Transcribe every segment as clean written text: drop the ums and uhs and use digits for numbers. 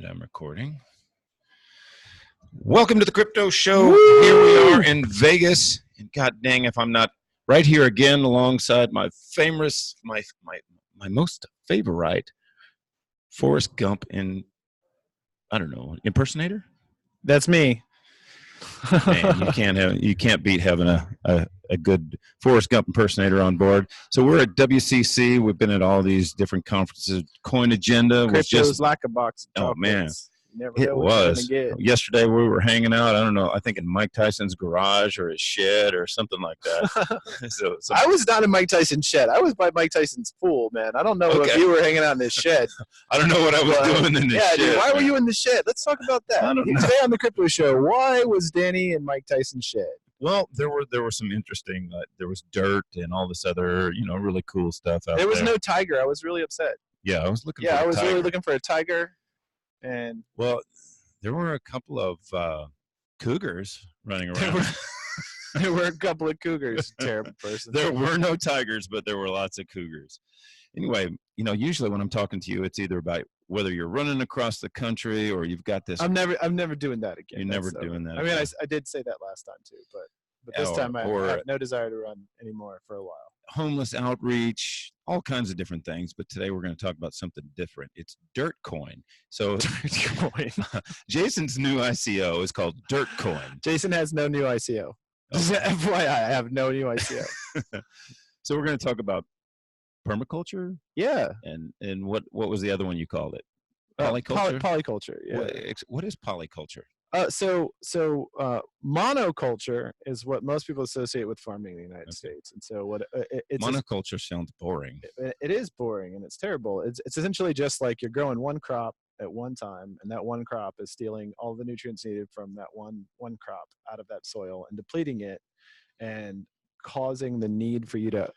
And I'm recording. Welcome to the Crypto Show. Woo! Here we are in Vegas. And god dang if I'm not right here again alongside my famous, my most favorite Forest Gump impersonator? That's me. Man, you can't beat having a good Forrest Gump impersonator on board. So we're at WCC. We've been at all these different conferences. Coin Agenda was just like a box of chocolates. Oh man, Never it was. Get. Yesterday we were hanging out. I don't know. I think in Mike Tyson's garage or his shed or something like that. so I was not in Mike Tyson's shed. I was by Mike Tyson's pool, man. I don't know if you were hanging out in his shed. I don't know what I was doing in this shed. Dude, why were you in the shed? Let's talk about that. I don't know. Today on the Crypto Show, why was Danny in Mike Tyson's shed? Well, there were some interesting. There was dirt and all this other really cool stuff out there. There was no tiger. I was really upset. Yeah, I was looking. Yeah, for I was really looking for a tiger. And well, there were a couple of cougars running around. There were a couple of cougars. Terrible person. There were no tigers, but there were lots of cougars. Anyway, usually when I'm talking to you, it's either about whether you're running across the country or you've got this. I'm never doing that again. You're never doing that. I mean, I did say that last time too, but this time I have no desire to run anymore for a while. Homeless outreach, all kinds of different things. But today we're going to talk about something different. It's DirtCoin. So DirtCoin. Jason's new ICO is called DirtCoin. Jason has no new ICO. Just FYI, I have no new ICO. So we're going to talk about permaculture. Yeah. And what was the other one you called it? Polyculture. Polyculture. Yeah. What is polyculture? So monoculture is what most people associate with farming in the United States, and so monoculture sounds boring. It is boring and it's terrible. It's essentially just like you're growing one crop at one time, and that one crop is stealing all the nutrients needed from that one crop out of that soil and depleting it, and causing the need for you to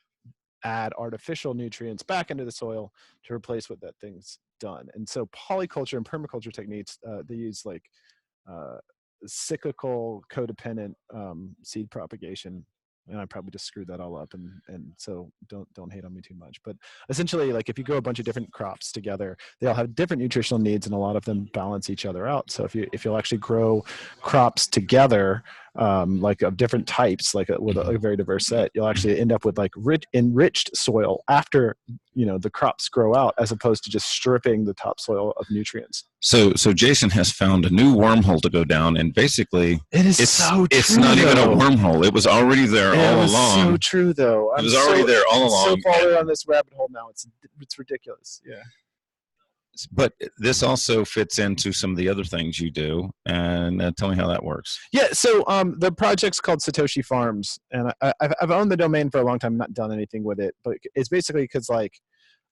add artificial nutrients back into the soil to replace what that thing's done. And so polyculture and permaculture techniques, they use like cyclical codependent seed propagation, and I probably just screwed that all up, and so don't hate on me too much. But essentially, like if you grow a bunch of different crops together, they all have different nutritional needs, and a lot of them balance each other out. So if you'll actually grow crops together, like of different types, like with a very diverse set, you'll actually end up with like enriched soil after the crops grow out, as opposed to just stripping the topsoil of nutrients. So Jason has found a new wormhole to go down, and basically it's not even a wormhole. It was already there all along. So true, though. It was already there all along. So far on this rabbit hole now, it's ridiculous. Yeah. But this also fits into some of the other things you do, and tell me how that works. Yeah, so the project's called Satoshi Farms, and I've owned the domain for a long time, not done anything with it, but it's basically because, like,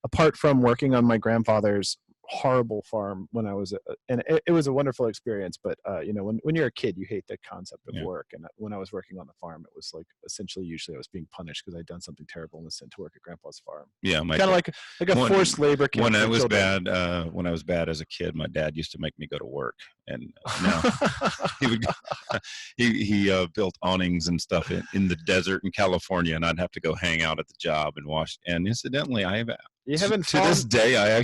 apart from working on my grandfather's horrible farm when I was and it was a wonderful experience, but when you're a kid, you hate the concept of work, and when I was working on the farm, it was like essentially usually I was being punished because I'd done something terrible and was sent to work at grandpa's farm. Yeah, kind of like a forced labor camp. When I was bad as a kid, my dad used to make me go to work, and now he built awnings and stuff in the desert in California, and I'd have to go hang out at the job and wash. And incidentally, to this day, I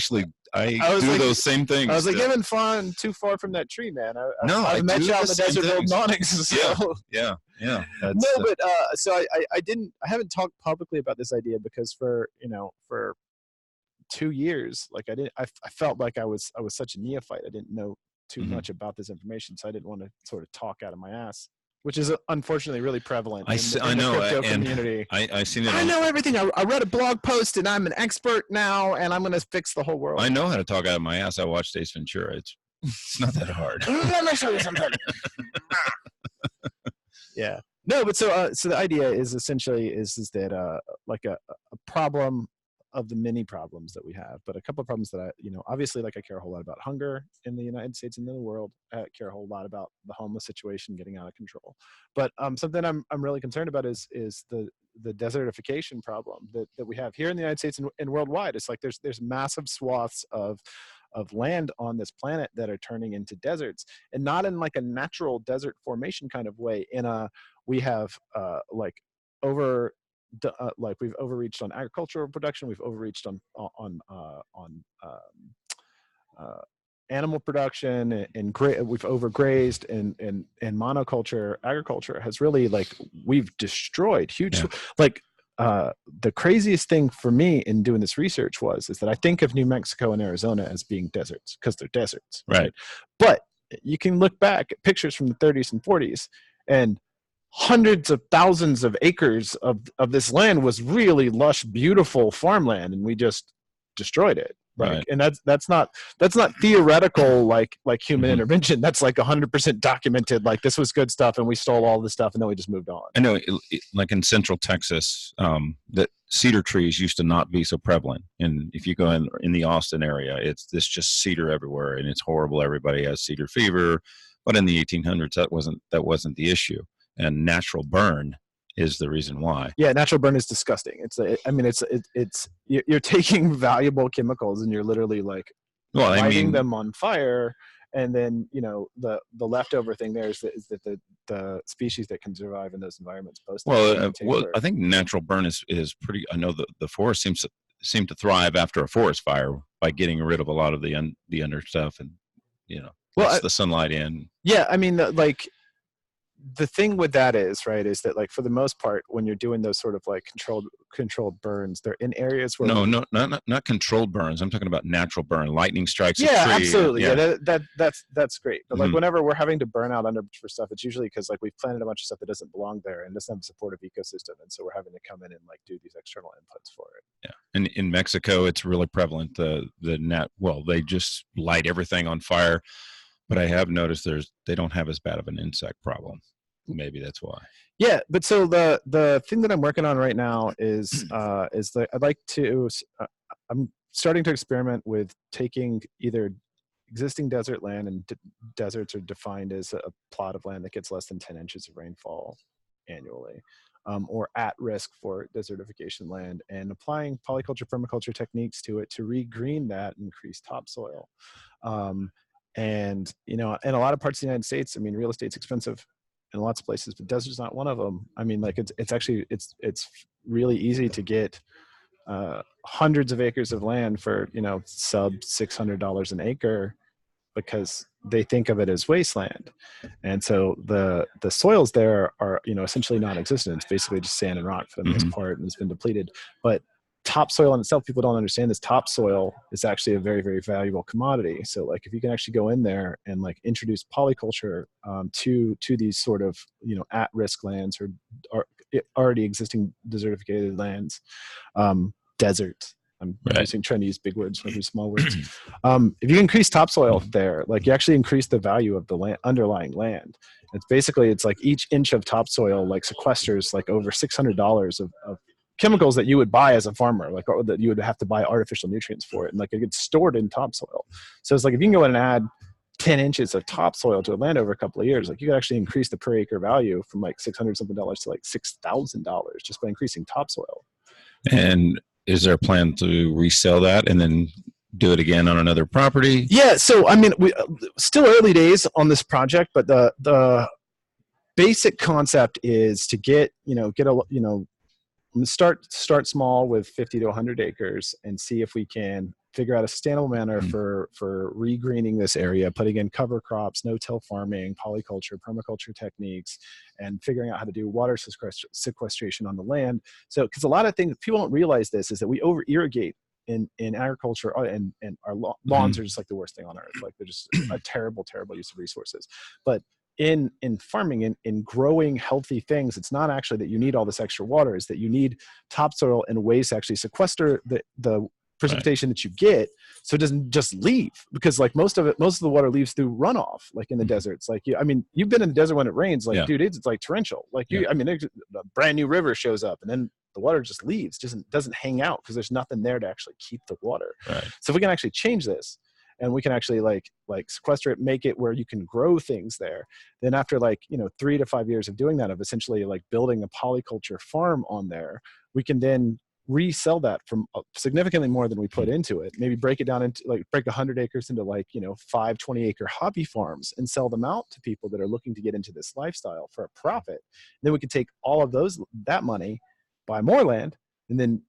do those same things. I was like, you haven't fallen too far from that tree, man. I met you out in the desert building awnings. So. Yeah. So I haven't talked publicly about this idea because for 2 years, like I felt like I was such a neophyte. I didn't know too much about this information, so I didn't want to sort of talk out of my ass, which is unfortunately really prevalent in the crypto community. I seen it. I know everything. I read a blog post, and I'm an expert now, and I'm going to fix the whole world. I know how to talk out of my ass. I watched Ace Ventura. It's not that hard. Let me show you something. Yeah. No, but so the idea is essentially is that like a problem of the many problems that we have, but a couple of problems that obviously, like, I care a whole lot about hunger in the United States and in the world. I care a whole lot about the homeless situation getting out of control. But something I'm really concerned about is the desertification problem that we have here in the United States and worldwide. It's like there's massive swaths of land on this planet that are turning into deserts, and not in like a natural desert formation kind of way. We have we've overreached on agricultural production. We've overreached on animal production we've overgrazed, and monoculture agriculture has really, like, we've destroyed huge, like, the craziest thing for me in doing this research is that I think of New Mexico and Arizona as being deserts because they're deserts, right? But you can look back at pictures from the 30s and 40s, and hundreds of thousands of acres of this land was really lush, beautiful farmland, and we just destroyed it. Like, and that's not theoretical, like human intervention. That's like 100% documented. Like, this was good stuff, and we stole all this stuff, and then we just moved on. I know, like in Central Texas, that cedar trees used to not be so prevalent. And if you go in the Austin area, it's just cedar everywhere, and it's horrible. Everybody has cedar fever. But in the 1800s, that wasn't the issue. And natural burn is the reason why. Yeah, natural burn is disgusting. You're taking valuable chemicals and you're literally like lighting them on fire, and then the leftover thing there is that the species that can survive in those environments post. Well, I think natural burn is pretty. I know the forest seem to thrive after a forest fire by getting rid of a lot of the under stuff, and lets the sunlight in. Yeah, I mean, like, the thing with that is that, like, for the most part, when you're doing those sort of like controlled burns, they're in areas where not controlled burns. I'm talking about natural burn. Lightning strikes a tree. Absolutely. Yeah, that's great. But like, whenever we're having to burn out underbrush for stuff, it's usually because, like, we've planted a bunch of stuff that doesn't belong there and doesn't have a supportive ecosystem, and so we're having to come in and like do these external inputs for it. Yeah, and in Mexico, it's really prevalent. They just light everything on fire. But I have noticed they don't have as bad of an insect problem. Maybe that's why. Yeah, but so the thing that I'm working on right now is that I'd like to. I'm starting to experiment with taking either existing desert land, and deserts are defined as a plot of land that gets less than 10 inches of rainfall annually, or at risk for desertification land, and applying polyculture, permaculture techniques to it to regreen that and increase topsoil. And in a lot of parts of the United States, I mean, real estate's expensive in lots of places, but desert's not one of them. I mean, like, it's really easy to get hundreds of acres of land for sub $600 an acre, because they think of it as wasteland. And so the soils there are essentially non-existent. It's basically just sand and rock for the most part, and it's been depleted. But topsoil in itself, people don't understand this. Topsoil is actually a very, very valuable commodity. So, like, if you can actually go in there and like introduce polyculture to these sort of at-risk lands, or already existing desertificated lands, deserts. I'm trying to use big words, not use small words. If you increase topsoil there, like, you actually increase the value of the underlying land. It's like each inch of topsoil like sequesters like over $600 of chemicals that you would buy as a farmer, like, or that you would have to buy artificial nutrients for it, and like, it gets stored in topsoil. So it's like, if you can go in and add 10 inches of topsoil to a land over a couple of years, like, you could actually increase the per acre value from like $600 something to like $6,000 just by increasing topsoil. And is there a plan to resell that and then do it again on another property? Yeah. So, I mean, we still early days on this project, but the basic concept is to start small with 50 to 100 acres and see if we can figure out a sustainable manner for regreening this area, putting in cover crops, no-till farming, polyculture, permaculture techniques, and figuring out how to do water sequestration on the land. So, because a lot of things, people don't realize this, is that we over-irrigate in agriculture, and our lawns are just like the worst thing on earth. Like, they're just a terrible, terrible use of resources. But in farming, in growing healthy things, it's not actually that you need all this extra water, is that you need topsoil and ways to actually sequester the precipitation that you get, so it doesn't just leave, because like most of the water leaves through runoff, like in the deserts. Like, you've been in the desert when it rains, like, dude, it's like torrential. Like, a brand new river shows up, and then the water just leaves, doesn't hang out, because there's nothing there to actually keep the water. So if we can actually change this, and we can actually like sequester it, make it where you can grow things there, then after 3 to 5 years of doing that, of essentially like building a polyculture farm on there, we can then resell that from significantly more than we put into it. Maybe break it down into break 100 acres into 5 20-acre hobby farms and sell them out to people that are looking to get into this lifestyle for a profit. And then we could take all of that money, buy more land, and then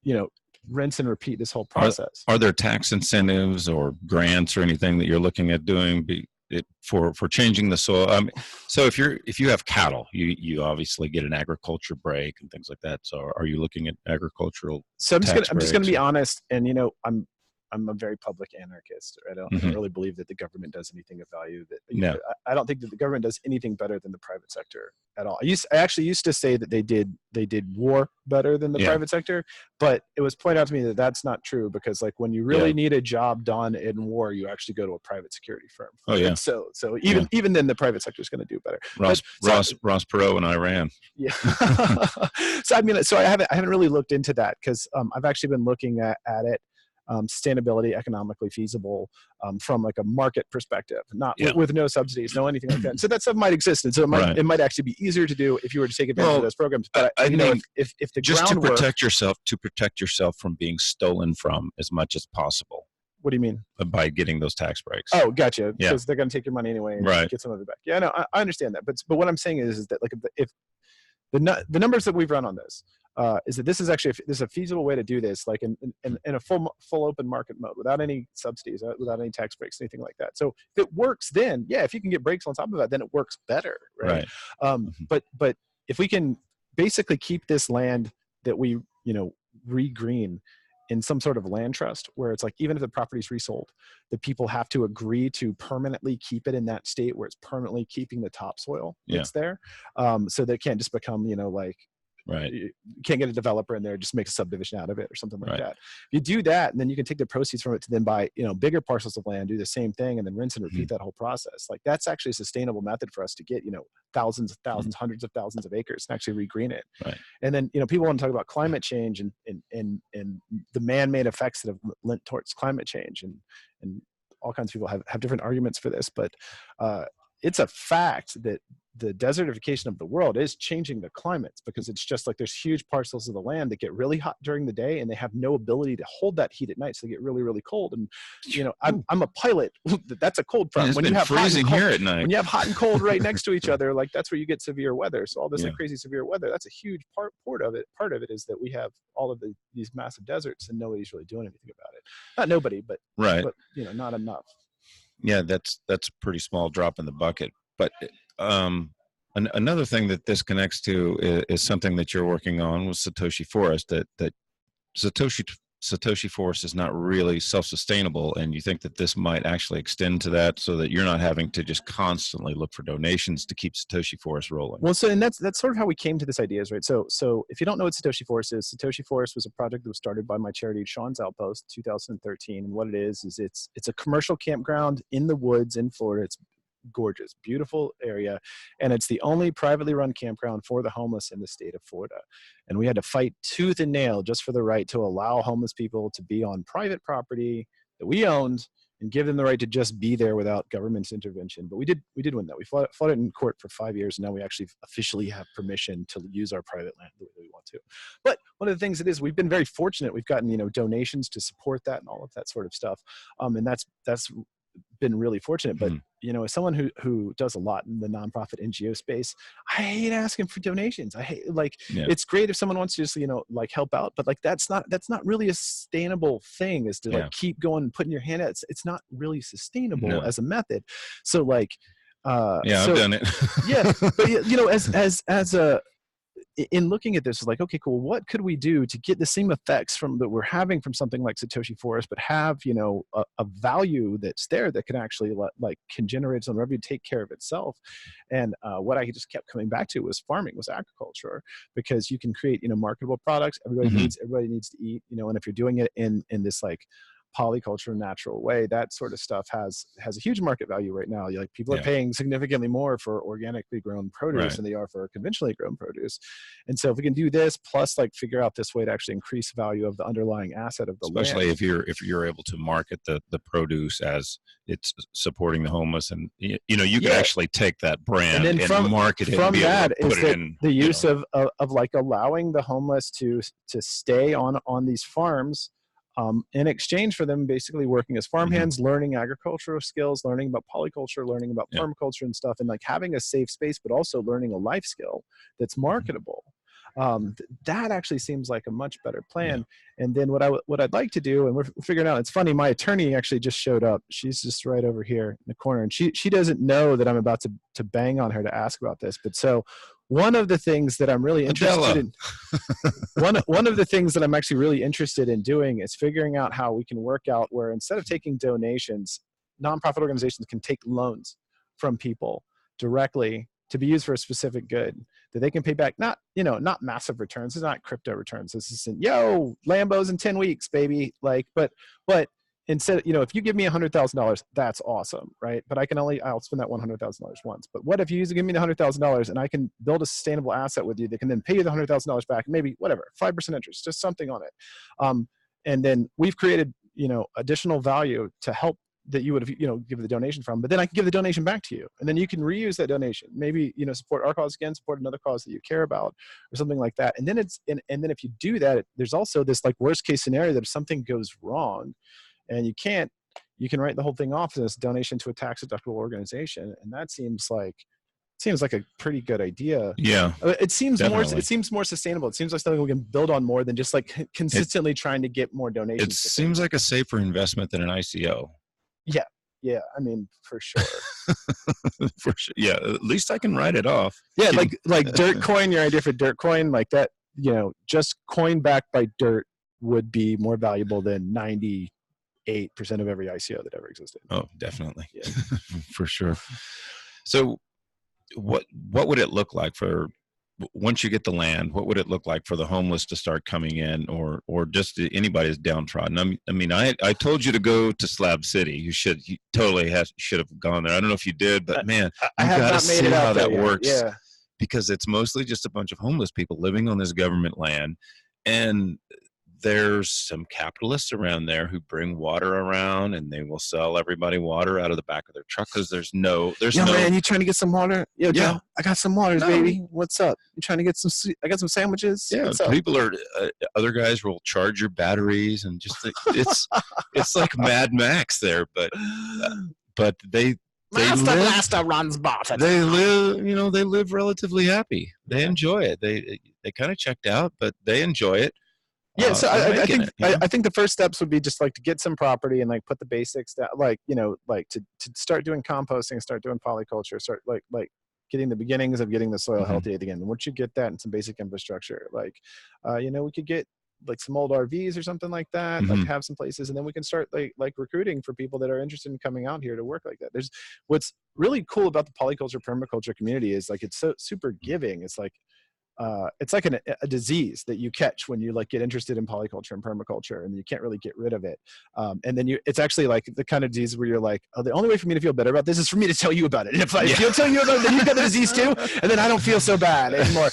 rinse and repeat this whole Are, process. are there tax incentives or grants or anything that you're looking at doing for changing the soil? So if you have cattle, you obviously get an agriculture break and things like that. So are you looking at agricultural? So I'm just gonna be or? honest, and I'm a very public anarchist. I don't really believe that the government does anything of value. I don't think that the government does anything better than the private sector at all. I actually used to say that they did war better than the private sector, but it was pointed out to me that that's not true, because like when you really need a job done in war, you actually go to a private security firm. Oh yeah. So even then the private sector is going to do better. Ross Perot in Iran. Yeah. So I haven't really looked into that, because I've actually been looking at it. Sustainability, economically feasible, from like a market perspective, not with no subsidies, no anything like that. So that stuff might exist, and so it might actually be easier to do if you were to take advantage of those programs. But I think if the just groundwork, to protect yourself from being stolen from as much as possible. What do you mean? By getting those tax breaks. Oh, gotcha. Because they're going to take your money anyway and get some of it back. Yeah, no, I understand that. But what I'm saying is that like if the numbers that we've run on this, is that this is actually a feasible way to do this, like in a full open market mode, without any subsidies, without any tax breaks, anything like that. So if it works, then if you can get breaks on top of that, then it works better, right? But if we can basically keep this land that we regreen in some sort of land trust, where it's like even if the property is resold, the people have to agree to permanently keep it in that state where it's permanently keeping the topsoil that's there, so they can't just become you can't get a developer in there, just make a subdivision out of it or something like that. If you do that, and then you can take the proceeds from it to then buy bigger parcels of land, do the same thing, and then rinse and repeat that whole process. Like that's actually a sustainable method for us to get thousands, hundreds of thousands of acres and actually regreen it. And then people want to talk about climate change and the man-made effects that have lent towards climate change, and all kinds of people have different arguments for this, but it's a fact that the desertification of the world is changing the climates, because it's just like there's huge parcels of the land that get really hot during the day and they have no ability to hold that heat at night, so they get really, really cold. And I'm a pilot. That's a cold front. When you have freezing here at night, when you have hot and cold right next to each other, like that's where you get severe weather. So all this like crazy severe weather, that's a huge part of it. Part of it is that we have all of these massive deserts and nobody's really doing anything about it. Not nobody, but not enough. Yeah, that's a pretty small drop in the bucket. But another thing that this connects to is something that you're working on with Satoshi Forest. That Satoshi Forest is not really self-sustainable, and you think that this might actually extend to that, so that you're not having to just constantly look for donations to keep Satoshi Forest rolling. Well, so and that's sort of how we came to this idea, right? So if you don't know what Satoshi Forest is, Satoshi Forest was a project that was started by my charity Sean's Outpost, 2013. And what it is it's a commercial campground in the woods in Florida. It's gorgeous, beautiful area, and it's the only privately run campground for the homeless in the state of Florida. And we had to fight tooth and nail just for the right to allow homeless people to be on private property that we owned and give them the right to just be there without government's intervention. But we did win that. We fought it in court for 5 years, and now we actually officially have permission to use our private land the way we want to. But one of the things it is, we've been very fortunate. We've gotten donations to support that and all of that sort of stuff, and that's been really fortunate. But as someone who does a lot in the nonprofit NGO space, I hate asking for donations. I hate it's great if someone wants to just help out, but that's not really a sustainable thing, is to keep going and putting your hand out. It's not really sustainable as a method. So I've done it. But as a in looking at this, like, okay, cool, what could we do to get the same effects that we're having from something like Satoshi Forest, but have a value that's there that can actually can generate its own revenue, take care of itself. And what I just kept coming back to was farming, was agriculture, because you can create marketable products. Everybody needs to eat, and if you're doing it in this polyculture natural way, that sort of stuff has a huge market value right now. People are paying significantly more for organically grown produce than they are for conventionally grown produce. And so if we can do this, plus figure out this way to actually increase value of the underlying asset of the land. Especially if you're able to market the produce as it's supporting the homeless, and you can actually take that brand and market it. From and that is the use of allowing the homeless to stay on these farms, in exchange for them basically working as farmhands, learning agricultural skills, learning about polyculture, learning about permaculture and stuff, and having a safe space, but also learning a life skill that's marketable. That actually seems like a much better plan. And then what I'd like to do, and we're figuring out, it's funny, my attorney actually just showed up. She's just right over here in the corner, and she doesn't know that I'm about to bang on her to ask about this. But so one of the things that I'm really interested in, one of the things that I'm actually really interested in doing is figuring out how we can work out where instead of taking donations, nonprofit organizations can take loans from people directly to be used for a specific good that they can pay back. Not massive returns. It's not crypto returns. This isn't, Lambos in 10 weeks, baby. But instead, if you give me $100,000, that's awesome, right? But I'll spend that $100,000 once. But what if you give me the $100,000 and I can build a sustainable asset with you that can then pay you the $100,000 back, maybe 5% interest, just something on it. And then we've created, additional value to help that you would have, give the donation from, but then I can give the donation back to you. And then you can reuse that donation. Maybe, support our cause again, support another cause that you care about or something like that. And then and then if you do that, there's also this worst case scenario that if something goes wrong and you can write the whole thing off as a donation to a tax deductible organization. And that seems like a pretty good idea. Yeah. It seems definitely. more sustainable. It seems like something we can build on more than just consistently trying to get more donations. It seems like a safer investment than an ICO. Yeah, I mean, for sure. For sure. Yeah, at least I can write it off. Yeah, like DirtCoin, your idea for DirtCoin, like that, just coin backed by dirt would be more valuable than 98% of every ICO that ever existed. Oh, definitely. Yeah. For sure. So what would it look like once you get the land, what would it look like for the homeless to start coming in or just anybody who's downtrodden? I mean, I told you to go to Slab City. You should have gone there. I don't know if you did, but man, I have got to not made see it out how that there yet. works. Yeah. Because it's mostly just a bunch of homeless people living on this government land. And there's some capitalists around there who bring water around and they will sell everybody water out of the back of their truck because there's no man, you trying to get some water? Yo, yeah. Joe, I got some waters, baby. What's up? You trying to get some? I got some sandwiches. Yeah, people are. Other guys will charge your batteries and just it's like Mad Max there, but they Master runs bottom. They live relatively happy. They enjoy it. They kind of checked out, but they enjoy it. Yeah, so I think the first steps would be just to get some property and put the basics down, to start doing composting, start doing polyculture, start getting the beginnings of getting the soil healthy again. And once you get that and some basic infrastructure, we could get some old RVs or something like that, have some places, and then we can start recruiting for people that are interested in coming out here to work like that. There's what's really cool about the polyculture permaculture community is it's so super giving. It's like a disease that you catch when you get interested in polyculture and permaculture, and you can't really get rid of it. And then it's actually the kind of disease where you're the only way for me to feel better about this is for me to tell you about it. And if I tell you about it, then you've got the disease too, and then I don't feel so bad anymore.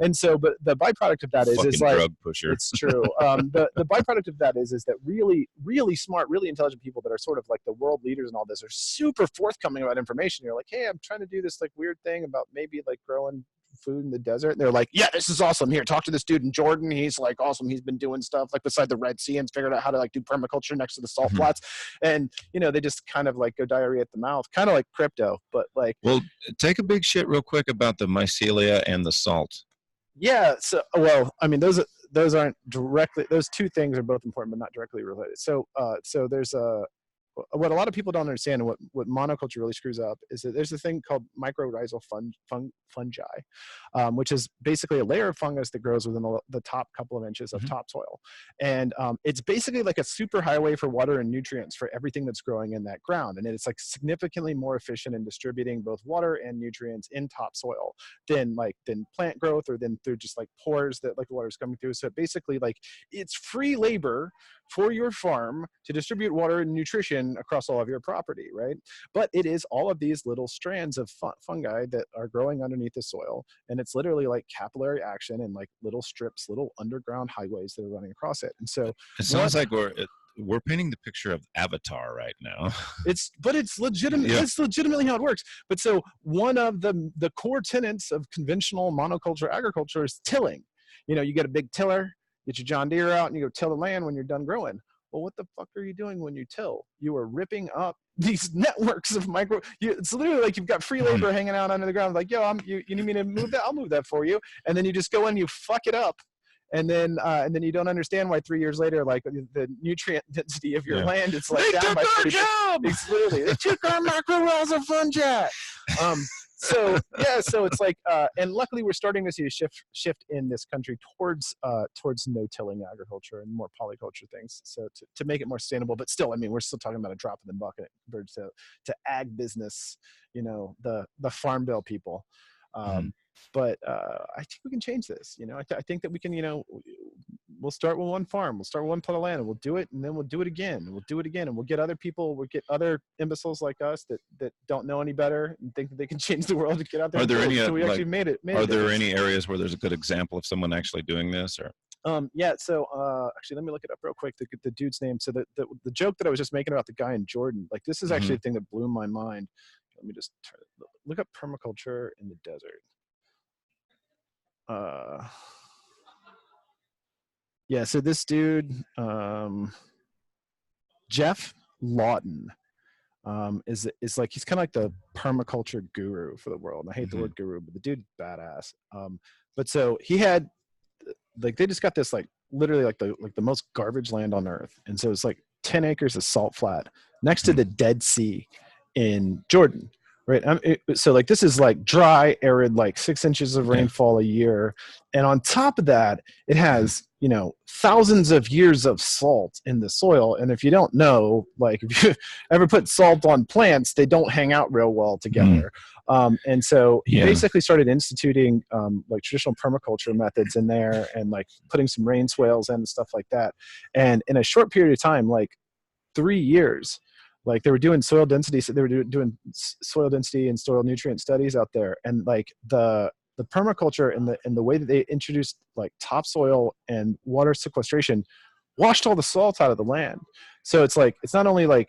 And so, but the byproduct of that is drug pusher. It's true. The byproduct of that is that really, really smart, really intelligent people that are sort of the world leaders and all this are super forthcoming about information. You're hey, I'm trying to do this weird thing about maybe growing food in the desert. And they're yeah, this is awesome. Here, talk to this dude in Jordan. He's awesome. He's been doing stuff beside the Red Sea and figured out how to do permaculture next to the salt flats. And they just kind of go diarrhea at the mouth, kind of like crypto, but well, take a big shit real quick about the mycelia and the salt. Yeah. So, well, I mean, those aren't directly, those two things are both important, but not directly related. So there's what a lot of people don't understand, and what monoculture really screws up, is that there's a thing called mycorrhizal fungi, which is basically a layer of fungus that grows within the top couple of inches of topsoil. And it's basically a super highway for water and nutrients for everything that's growing in that ground. And it's significantly more efficient in distributing both water and nutrients in topsoil than plant growth, or than through just pores that the water's coming through. So basically it's free labor for your farm to distribute water and nutrition across all of your property, right? But it is all of these little strands of fungi that are growing underneath the soil, and it's literally capillary action and little strips, little underground highways that are running across it. And so it sounds like we're painting the picture of Avatar right now. It's legitimate. Yeah. It's legitimately how it works. But so one of the core tenets of conventional monoculture agriculture is tilling. You get a big tiller, get your John Deere out, and you go till the land when you're done growing. Well, what the fuck are you doing when you till? You are ripping up these networks of it's literally like you've got free labor hanging out under the ground. Like, yo, you need me to move that? I'll move that for you. And then you just go in and you fuck it up. And then you don't understand why 3 years later, like the nutrient density of your land, it's like they down by 30%. It's literally, they took our macro wells of fungi. So it's like, and luckily we're starting to see a shift in this country towards no-tilling agriculture and more polyculture things. So to make it more sustainable, but still, I mean, we're still talking about a drop in the bucket compared to ag business, the farm bill people. But I think we can change this. I think that we can, we'll start with one farm, we'll start with one plot of land, and we'll do it, and then we'll do it again, and we'll do it again, and we'll get other people, we'll get other imbeciles like us that don't know any better and think that they can change the world to get out there. Are there any? So we actually made it. Are there any areas where there's a good example of someone actually doing this, or? Yeah. So actually, let me look it up real quick. The dude's name. So the joke that I was just making about the guy in Jordan, like this is actually a thing that blew my mind. Let me just look up permaculture in the desert. Yeah, so this dude, Jeff Lawton, is like, he's kind of like the permaculture guru for the world. And I hate the word guru, but the dude's badass. But so he had, like, they just got this, like, literally like the most garbage land on earth. And so it's like 10 acres of salt flat next to the Dead Sea in Jordan. Right. So like, this is like dry, arid, like 6 inches of rainfall a year. And on top of that, it has, thousands of years of salt in the soil. And if you don't know, like if you ever put salt on plants, they don't hang out real well together. And so he basically started instituting like traditional permaculture methods in there and like putting some rain swales in and stuff like that. And in a short period of time, like 3 years, like they were doing soil density, so they were doing soil density and soil nutrient studies out there, and like the permaculture and the way that they introduced like topsoil and water sequestration washed all the salt out of the land. So it's like, it's not only like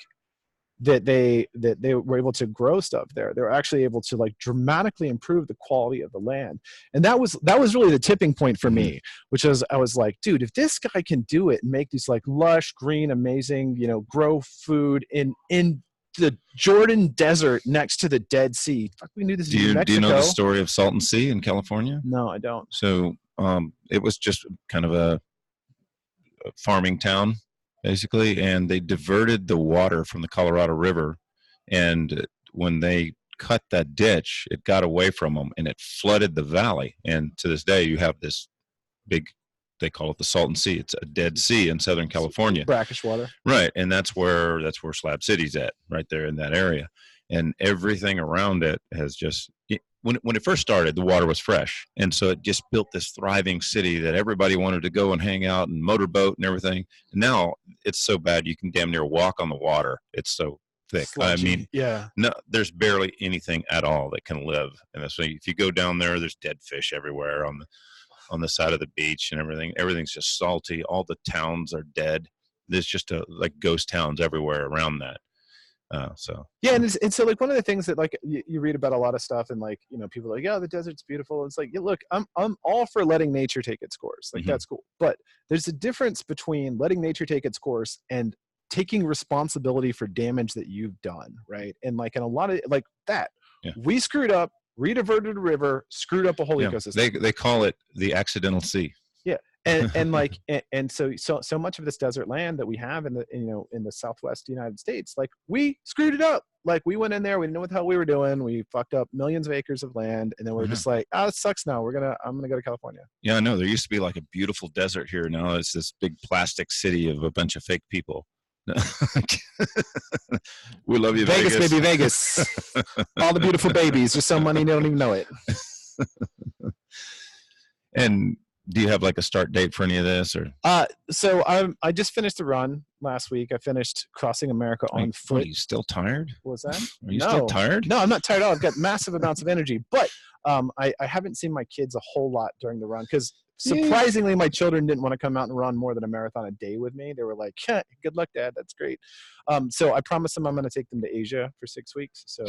that they were able to grow stuff there, they were actually able to like dramatically improve the quality of the land. And that was really the tipping point for me, which is, I was like, dude, if this guy can do it and make these like lush, green, amazing, grow food in the Jordan desert next to the Dead Sea. Fuck, we knew this in Mexico. Do you know the story of Salton Sea in California? No, I don't. So it was just kind of a farming town, basically, and they diverted the water from the Colorado River, and when they cut that ditch, it got away from them and it flooded the valley. And to this day, you have this big, they call it the Salton Sea. It's a dead sea in Southern California. Brackish water. Right, and that's where Slab City's at, right there in that area. And everything around it has just, when it first started, the water was fresh. And so it just built this thriving city that everybody wanted to go and hang out and motorboat and everything. And now it's so bad you can damn near walk on the water. It's so thick. Sludgy. No, there's barely anything at all that can live. And so if you go down there, there's dead fish everywhere on the side of the beach and everything. Everything's just salty. All the towns are dead. There's just like ghost towns everywhere around that. Yeah, and so like one of the things that like you read about a lot of stuff, and like people are like, yeah, the desert's beautiful. It's like, yeah, look, I'm all for letting nature take its course. Like that's cool, but there's a difference between letting nature take its course and taking responsibility for damage that you've done, right? And like in a lot of like that, we screwed up, rediverted a river, screwed up a whole ecosystem. They call it the accidental sea. Yeah. And like, and so much of this desert land that we have in the, in the Southwest United States, like we screwed it up. Like we went in there, we didn't know what the hell we were doing. We fucked up millions of acres of land. And then we're just like, it sucks now. I'm going to go to California. Yeah, I know. There used to be like a beautiful desert here. Now it's this big plastic city of a bunch of fake people. We love you, Vegas. Vegas, baby, Vegas. All the beautiful babies. Just some money, they don't even know it. And do you have like a start date for any of this, or? So I just finished the run last week. I finished crossing America on foot. Are you still tired? What was that? Are you still tired? No, I'm not tired at all. I've got massive amounts of energy, but I haven't seen my kids a whole lot during the run because surprisingly, my children didn't want to come out and run more than a marathon a day with me. They were like, good luck, Dad. That's great. So I promised them I'm going to take them to Asia for 6 weeks. So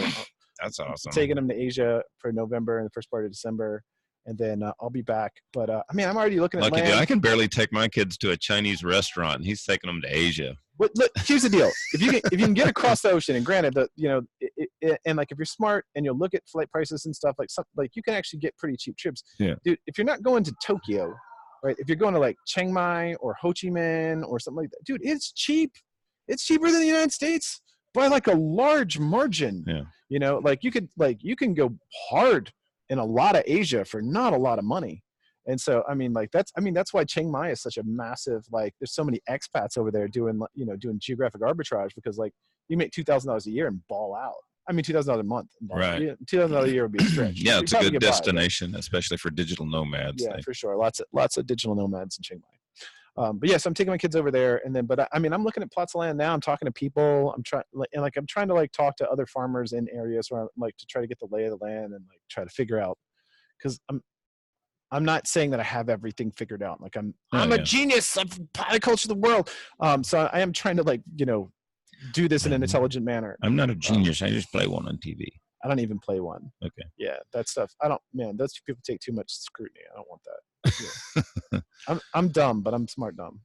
that's awesome. Taking them to Asia for November and the first part of December. and then I'll be back. But I mean, I'm already looking at Lucky land. dude. I can barely take my kids to a Chinese restaurant, and he's taking them to Asia. Look, here's the deal: if you can get across the ocean, and granted, and like if you're smart and you'll look at flight prices and stuff, like you can actually get pretty cheap trips. Yeah, dude. If you're not going to Tokyo, right? If you're going to like Chiang Mai or Ho Chi Minh or something like that, dude, it's cheap. It's cheaper than the United States by like a large margin. Yeah, like you can go hard in a lot of Asia for not a lot of money. And so, that's why Chiang Mai is such a massive, like, there's so many expats over there doing geographic arbitrage, because like you make $2,000 a year and ball out. I mean, $2,000 a month. Right. $2,000 a year would be a stretch. Yeah, it's a good destination, especially for digital nomads. Yeah, for sure. Lots of digital nomads in Chiang Mai. But yes, I'm taking my kids over there, and then, but I mean, I'm looking at plots of land now. I'm talking to people. I'm trying to like talk to other farmers in areas where I'm like to try to get the lay of the land and like try to figure out, because I'm not saying that I have everything figured out. Like I'm a genius. I'm polyculture the world. So I am trying to like, do this in an intelligent manner. I'm not a genius. I just play one on TV. I don't even play one. Okay. Yeah, that stuff. Those people take too much scrutiny. I don't want that. Yeah. I'm dumb, but I'm smart dumb.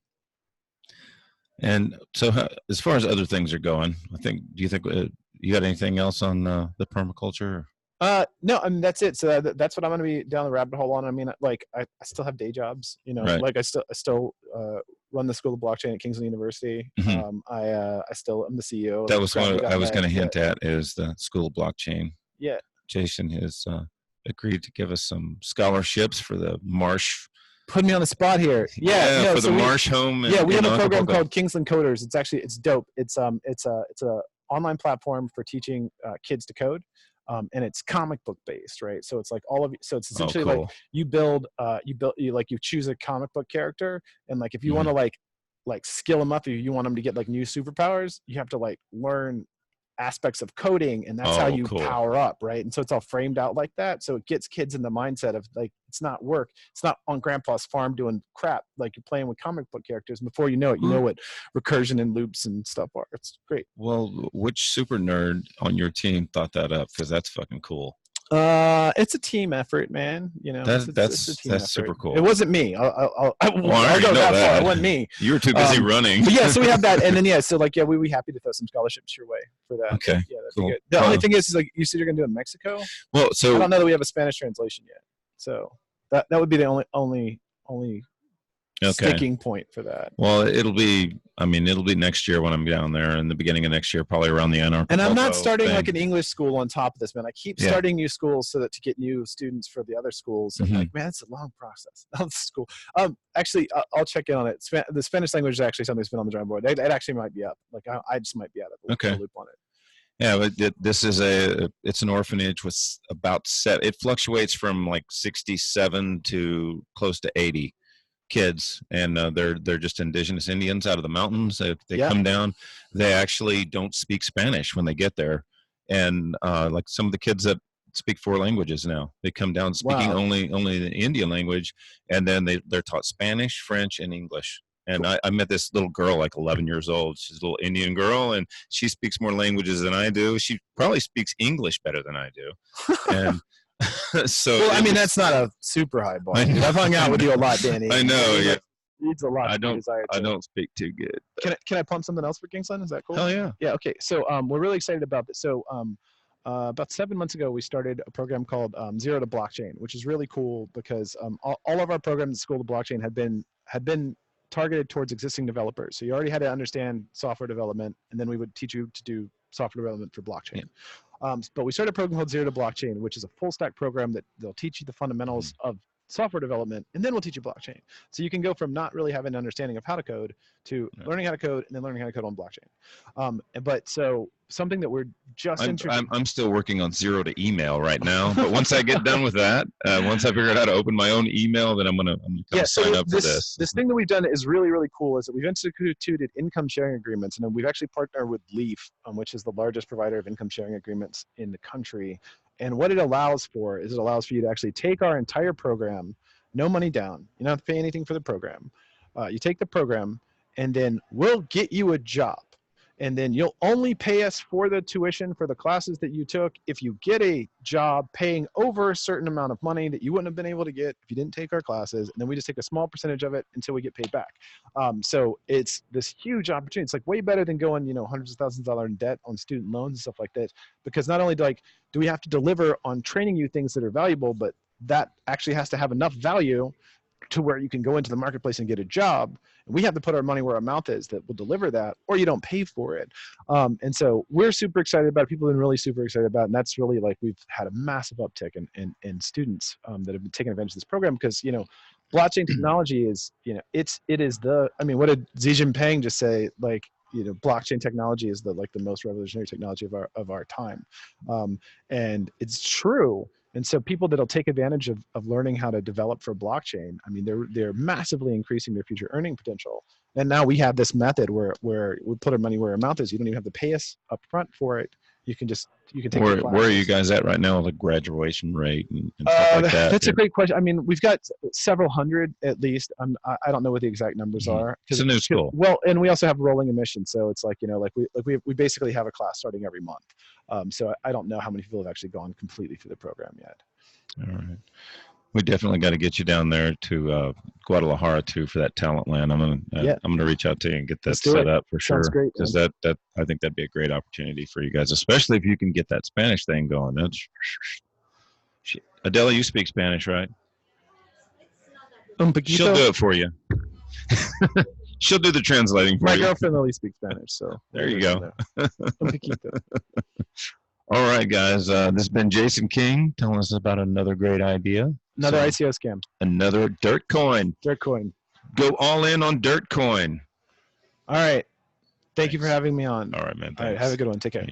And so as far as other things are going, do you think you got anything else on the permaculture? No, I mean, that's it. So that's what I'm going to be down the rabbit hole on. I mean, like I still have day jobs, right. Like I still run the School of Blockchain at Kingsland University. Mm-hmm. I'm the CEO. That was what I was going to hint at, is the School of Blockchain. Yeah. Jason has agreed to give us some scholarships for the Marsh. Put me on the spot here. Yeah, for the Marsh home. We have a program called Kingsland Coders. It's dope. It's a online platform for teaching kids to code. And it's comic book based, right? So it's like so it's essentially cool. like you choose a comic book character, and like if you want to like skill them up, if you want them to get like new superpowers, you have to like learn aspects of coding, and that's how you power up, right? And so it's all framed out like that, so it gets kids in the mindset of like, it's not work, it's not on grandpa's farm doing crap, like you're playing with comic book characters, and before you know it, you know what recursion and loops and stuff are. It's great. Well, which super nerd on your team thought that up? Because that's fucking cool. It's a team effort, man. That's a team effort. super cool. It wasn't me. I'll go that far. It wasn't me. You were too busy running. But yeah, so we have that, and then so like we'd be happy to throw some scholarships your way for that. Okay, yeah, that'd be good. The only thing is like you said you're gonna do it in Mexico. Well, so I don't know that we have a Spanish translation yet, so that would be the only sticking point for that. Well, it'll be next year when I'm down there, in the beginning of next year, probably around the Anarchy. And I'm not starting like an English school on top of this, man. I keep starting new schools so that to get new students for the other schools. And like, man, it's a long process. That's cool. Actually, I'll check in on it. The Spanish language is actually something that's been on the drawing board. It actually might be up. Like I just might be out of the loop on it. Yeah, but this is it's an orphanage with about it fluctuates from like 67 to close to 80 kids, and they're just indigenous Indians out of the mountains. They come down. They actually don't speak Spanish when they get there, and like some of the kids that speak 4 languages now, they come down speaking only the Indian language, and then they're taught Spanish, French, and English. And I met this little girl, like 11 years old. She's a little Indian girl, and she speaks more languages than I do. She probably speaks English better than I do. And so, well, I mean, that's not a super high bar. I've hung out with you a lot, Danny. I know. Yeah, needs a lot. I don't speak too good. Can I pump something else for Kingsland? Is that cool? Hell yeah. Yeah. Okay. So we're really excited about this. So about 7 months ago, we started a program called Zero to Blockchain, which is really cool because all of our programs at School of Blockchain had been targeted towards existing developers. So you already had to understand software development, and then we would teach you to do software development for blockchain. But we started a program called Zero to Blockchain, which is a full stack program that they'll teach you the fundamentals of software development, and then we'll teach you blockchain. So you can go from not really having an understanding of how to code to learning how to code, and then learning how to code on blockchain. But so something that we're just I'm still working on Zero to email right now, but once I get done with that, once I figure out how to open my own email, then I'm gonna sign up for this. This thing that we've done is really, really cool, is that we've instituted income sharing agreements, and we've actually partnered with Leaf, which is the largest provider of income sharing agreements in the country. And what it allows for is it allows for you to actually take our entire program, no money down. You don't have to pay anything for the program. You take the program, and then we'll get you a job. And then you'll only pay us for the tuition for the classes that you took if you get a job paying over a certain amount of money that you wouldn't have been able to get if you didn't take our classes. And then we just take a small percentage of it until we get paid back. So it's this huge opportunity. It's like way better than going, hundreds of thousands of dollars in debt on student loans and stuff like that. Because not only do we have to deliver on training you things that are valuable, but that actually has to have enough value to where you can go into the marketplace and get a job. And we have to put our money where our mouth is that will deliver that, or you don't pay for it. And so we're super excited about it. People have been really super excited about it. And that's really we've had a massive uptick in students that have been taking advantage of this program because, blockchain technology is, it is what did Xi Jinping just say? Blockchain technology is the most revolutionary technology of our time. And it's true. And so people that'll take advantage of learning how to develop for blockchain, they're massively increasing their future earning potential. And now we have this method where we put our money where our mouth is. You don't even have to pay us up front for it. You can take the class. Where are you guys at right now with the graduation rate and stuff like that? That's a great question. We've got several hundred at least. I don't know what the exact numbers are. It's a new school. Well, and we also have rolling admission. So it's we basically have a class starting every month. So I don't know how many people have actually gone completely through the program yet. All right. We definitely got to get you down there to Guadalajara too for that talent land. I'm gonna reach out to you and get that set up for sure. Sounds great. Because that I think that'd be a great opportunity for you guys, especially if you can get that Spanish thing going. That's Adela, you speak Spanish, right? She'll do it for you. She'll do the translating for you. My girlfriend only speaks Spanish, so there you go. All right, guys. This has been Jason King telling us about another great idea. Another ICO scam. Another DirtCoin. DirtCoin. Go all in on DirtCoin. All right. Thank you for having me on. All right, man. Thanks. All right. Have a good one. Take care.